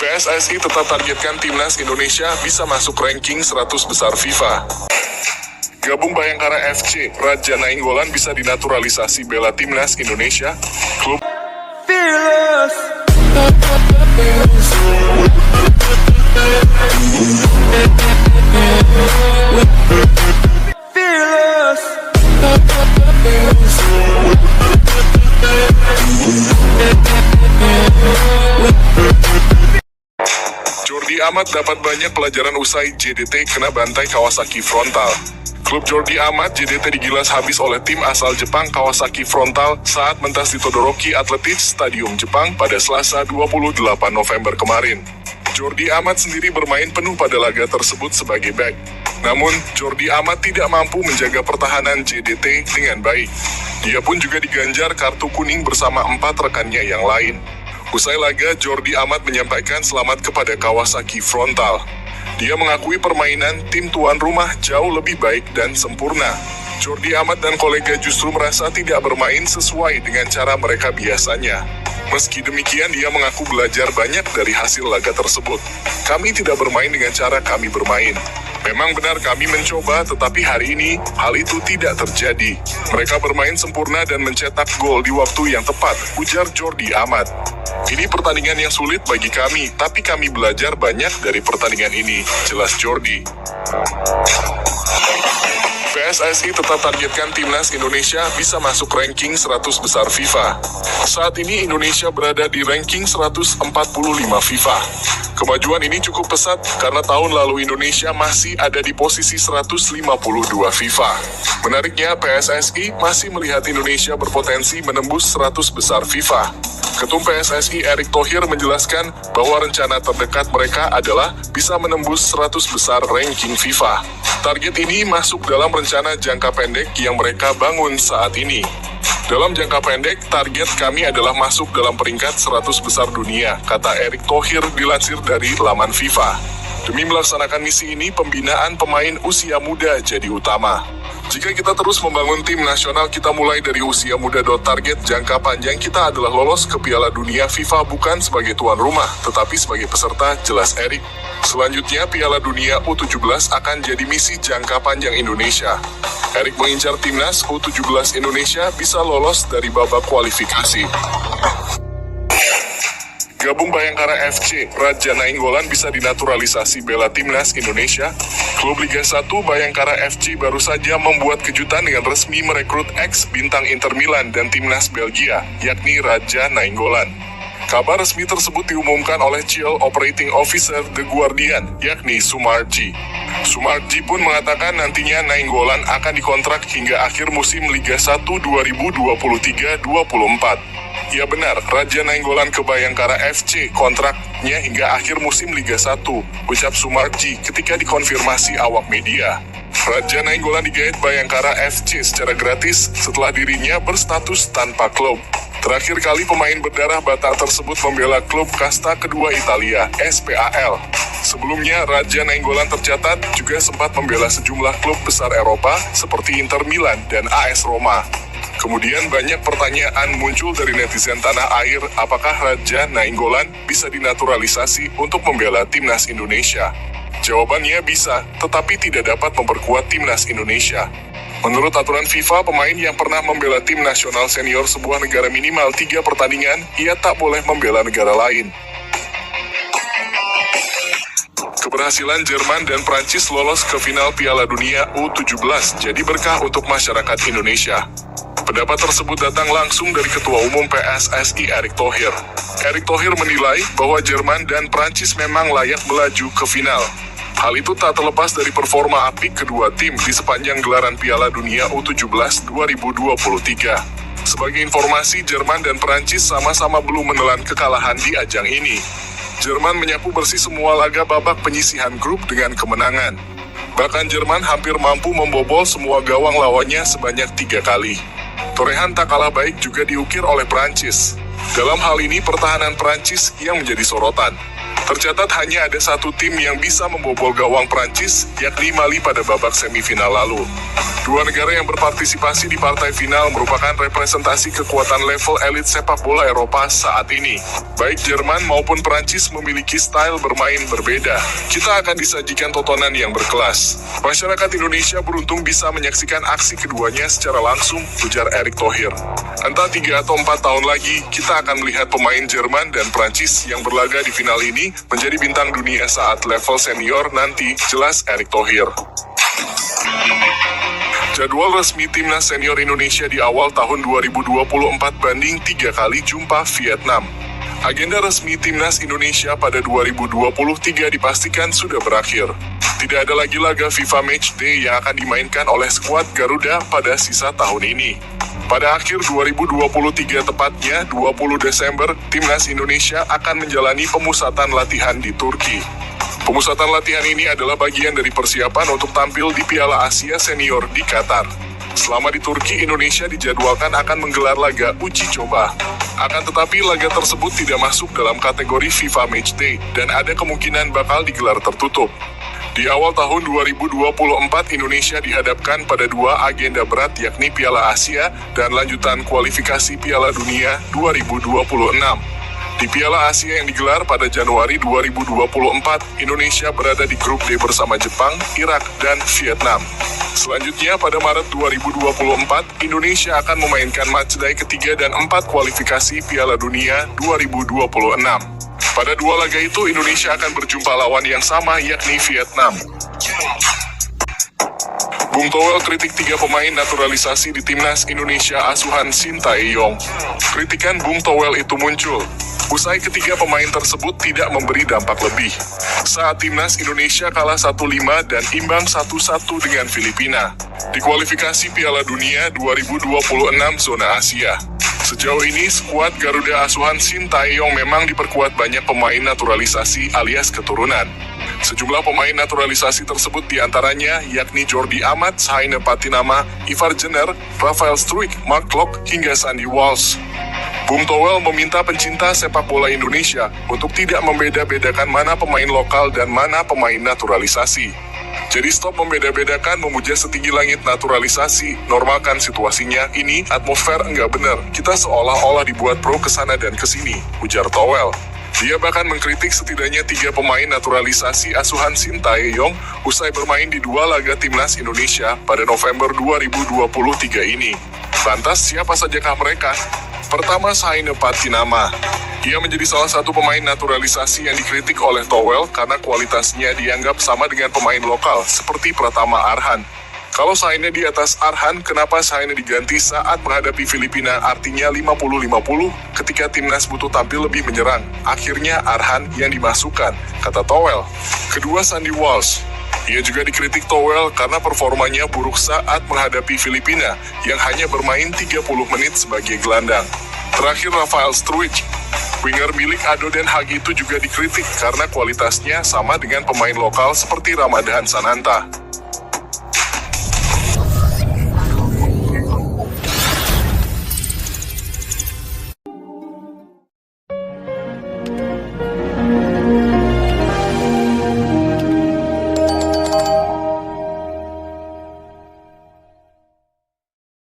PSSI tetap targetkan timnas Indonesia bisa masuk ranking 100 besar FIFA. Gabung Bayangkara FC, Raja Nainggolan bisa dinaturalisasi bela timnas Indonesia. Klub Fearless. Jordi Amat dapat banyak pelajaran usai JDT kena bantai Kawasaki frontal. Klub Jordi Amat JDT digilas habis oleh tim asal Jepang Kawasaki frontal saat mentas di Todoroki Athletic Stadium Jepang pada Selasa 28 November kemarin. Jordi Amat sendiri bermain penuh pada laga tersebut sebagai back. Namun, Jordi Amat tidak mampu menjaga pertahanan JDT dengan baik. Dia pun juga diganjar kartu kuning bersama 4 rekannya yang lain. Usai laga, Jordi Amat menyampaikan selamat kepada Kawasaki frontal. Dia mengakui permainan tim tuan rumah jauh lebih baik dan sempurna. Jordi Amat dan kolega justru merasa tidak bermain sesuai dengan cara mereka biasanya. Meski demikian, dia mengaku belajar banyak dari hasil laga tersebut. Kami tidak bermain dengan cara kami bermain. Memang benar kami mencoba, tetapi hari ini, hal itu tidak terjadi. Mereka bermain sempurna dan mencetak gol di waktu yang tepat, ujar Jordi Amat. Ini pertandingan yang sulit bagi kami, tapi kami belajar banyak dari pertandingan ini, jelas Jordi. PSSI tetap targetkan timnas Indonesia bisa masuk ranking 100 besar FIFA. Saat ini Indonesia berada di ranking 145 FIFA. Kemajuan ini cukup pesat karena tahun lalu Indonesia masih ada di posisi 152 FIFA. Menariknya, PSSI masih melihat Indonesia berpotensi menembus 100 besar FIFA. Ketum PSSI Erick Thohir menjelaskan bahwa rencana terdekat mereka adalah bisa menembus 100 besar ranking FIFA. Target ini masuk dalam rencana jangka pendek yang mereka bangun saat ini. Dalam jangka pendek, target kami adalah masuk dalam peringkat 100 besar dunia, kata Erick Thohir dilansir dari laman FIFA. Demi melaksanakan misi ini, pembinaan pemain usia muda jadi utama. Jika kita terus membangun tim nasional kita mulai dari usia muda. Target jangka panjang kita adalah lolos ke Piala Dunia FIFA bukan sebagai tuan rumah, tetapi sebagai peserta, jelas Erick. Selanjutnya, Piala Dunia U17 akan jadi misi jangka panjang Indonesia. Erick mengincar timnas U17 Indonesia bisa lolos dari babak kualifikasi. Gabung Bayangkara FC, Raja Nainggolan bisa dinaturalisasi bela timnas Indonesia. Klub Liga 1 Bayangkara FC baru saja membuat kejutan dengan resmi merekrut ex-bintang Inter Milan dan timnas Belgia, yakni Raja Nainggolan. Kabar resmi tersebut diumumkan oleh Chief Operating Officer The Guardian, yakni Sumarji. Sumarji pun mengatakan nantinya Nainggolan akan dikontrak hingga akhir musim Liga 1 2023-24. Ya benar, Raja Nainggolan ke Bayangkara FC kontraknya hingga akhir musim Liga 1, ucap Sumarji ketika dikonfirmasi awak media. Raja Nainggolan digait Bayangkara FC secara gratis setelah dirinya berstatus tanpa klub. Terakhir kali pemain berdarah Batak tersebut membela klub kasta kedua Italia, SPAL. Sebelumnya, Raja Nainggolan tercatat juga sempat membela sejumlah klub besar Eropa seperti Inter Milan dan AS Roma. Kemudian banyak pertanyaan muncul dari netizen tanah air, apakah Raja Nainggolan bisa dinaturalisasi untuk membela timnas Indonesia? Jawabannya bisa, tetapi tidak dapat memperkuat timnas Indonesia. Menurut aturan FIFA, pemain yang pernah membela tim nasional senior sebuah negara minimal 3 pertandingan, ia tak boleh membela negara lain. Keberhasilan Jerman dan Prancis lolos ke final Piala Dunia U17 jadi berkah untuk masyarakat Indonesia. Pendapat tersebut datang langsung dari Ketua Umum PSSI Erick Thohir. Erick Thohir menilai bahwa Jerman dan Prancis memang layak melaju ke final. Hal itu tak terlepas dari performa apik kedua tim di sepanjang gelaran Piala Dunia U17 2023. Sebagai informasi, Jerman dan Prancis sama-sama belum menelan kekalahan di ajang ini. Jerman menyapu bersih semua laga babak penyisihan grup dengan kemenangan. Bahkan Jerman hampir mampu membobol semua gawang lawannya sebanyak 3 kali. Torehan tak kalah baik juga diukir oleh Prancis. Dalam hal ini pertahanan Prancis yang menjadi sorotan. Tercatat hanya ada satu tim yang bisa membobol gawang Prancis, yakni Mali pada babak semifinal lalu. Dua negara yang berpartisipasi di partai final merupakan representasi kekuatan level elit sepak bola Eropa saat ini. Baik Jerman maupun Prancis memiliki style bermain berbeda. Kita akan disajikan tontonan yang berkelas. Masyarakat Indonesia beruntung bisa menyaksikan aksi keduanya secara langsung, ujar Erick Thohir. Entah 3 atau 4 tahun lagi, kita akan melihat pemain Jerman dan Prancis yang berlaga di final ini menjadi bintang dunia saat level senior nanti, jelas Erick Thohir. Jadwal resmi Timnas Senior Indonesia di awal tahun 2024 banding 3 kali jumpa Vietnam. Agenda resmi Timnas Indonesia pada 2023 dipastikan sudah berakhir. Tidak ada lagi laga FIFA Matchday yang akan dimainkan oleh skuad Garuda pada sisa tahun ini. Pada akhir 2023 tepatnya 20 Desember, Timnas Indonesia akan menjalani pemusatan latihan di Turki. Pemusatan latihan ini adalah bagian dari persiapan untuk tampil di Piala Asia Senior di Qatar. Selama di Turki, Indonesia dijadwalkan akan menggelar laga uji coba. Akan tetapi laga tersebut tidak masuk dalam kategori FIFA Matchday dan ada kemungkinan bakal digelar tertutup. Di awal tahun 2024, Indonesia dihadapkan pada dua agenda berat yakni Piala Asia dan lanjutan kualifikasi Piala Dunia 2026. Di Piala Asia yang digelar pada Januari 2024, Indonesia berada di grup D bersama Jepang, Irak, dan Vietnam. Selanjutnya pada Maret 2024, Indonesia akan memainkan matchday ketiga dan 4 kualifikasi Piala Dunia 2026. Pada dua laga itu, Indonesia akan berjumpa lawan yang sama yakni Vietnam. Bung Toel kritik 3 pemain naturalisasi di Timnas Indonesia asuhan Shin Tae-yong. Kritikan Bung Toel itu muncul usai ketiga pemain tersebut tidak memberi dampak lebih. Saat Timnas Indonesia kalah 1-5 dan imbang 1-1 dengan Filipina di kualifikasi Piala Dunia 2026 zona Asia. Sejauh ini, skuad Garuda asuhan Shin Tae-yong memang diperkuat banyak pemain naturalisasi alias keturunan. Sejumlah pemain naturalisasi tersebut diantaranya yakni Jordi Amat, Saine Patinama, Ivar Jenner, Rafael Struijk, Mark Klok, hingga Sandy Walsh. Bung Toel meminta pencinta sepak bola Indonesia untuk tidak membeda-bedakan mana pemain lokal dan mana pemain naturalisasi. Jadi stop membeda-bedakan, memuja setinggi langit naturalisasi, normalkan situasinya, ini atmosfer enggak benar, kita seolah-olah dibuat pro kesana dan kesini, ujar Toel. Dia bahkan mengkritik setidaknya 3 pemain naturalisasi asuhan Shin Tae-yong usai bermain di 2 laga Timnas Indonesia pada November 2023 ini. Lantas siapa sajakah mereka? Pertama, Saine Patinama. Ia menjadi salah satu pemain naturalisasi yang dikritik oleh Toel karena kualitasnya dianggap sama dengan pemain lokal seperti Pratama Arhan. Kalau Saine di atas Arhan, kenapa Saine diganti saat menghadapi Filipina, artinya 50-50 ketika Timnas butuh tampil lebih menyerang. Akhirnya Arhan yang dimasukkan, kata Toel. Kedua, Sandy Walsh. Ia juga dikritik Toel karena performanya buruk saat menghadapi Filipina yang hanya bermain 30 menit sebagai gelandang. Terakhir, Rafael Struijk. Winger milik Ado Den Haag itu juga dikritik karena kualitasnya sama dengan pemain lokal seperti Ramadhan Sananta.